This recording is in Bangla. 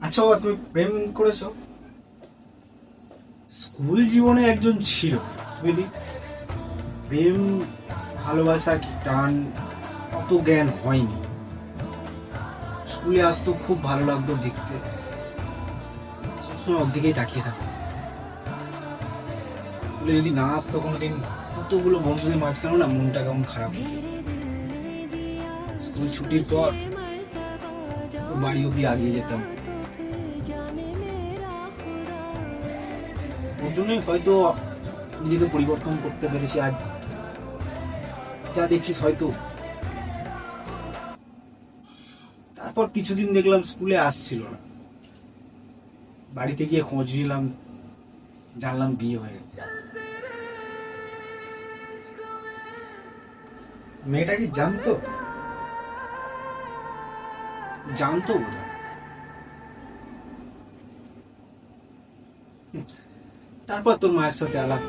আচ্ছা বাবা, তুমি প্রেম করেছো? স্কুল জীবনে একজন ছিল, বুঝলি, প্রেম ভালোবাসা কি টান অত জ্ঞান হয়নি। স্কুলে আসতো, খুব ভালো লাগতো দেখতে, সবসময় ওর দিকেই তাকিয়ে থাকতো। স্কুলে যদি না আসতো কোনোদিন, কতগুলো বন্ধুদের মাঝখানে না মনটা কেমন খারাপ হতো। স্কুল ছুটির পর ওর বাড়ি অব্দি আগিয়ে যেতাম। ওর জন্যই হয়তো নিজেকে পরিবর্তন করতে পেরেছি আজ, যা দেখছিস হয়তো। তারপর কিছুদিন দেখলাম স্কুলে আসছিল না। বাড়িতে গিয়ে খোঁজ নিলাম, জানলাম বিয়ে হয়ে গেছে। মেয়েটা কি জানতো? জানতো বোধহয়। তারপর তোর মায়ের সাথে আলাপ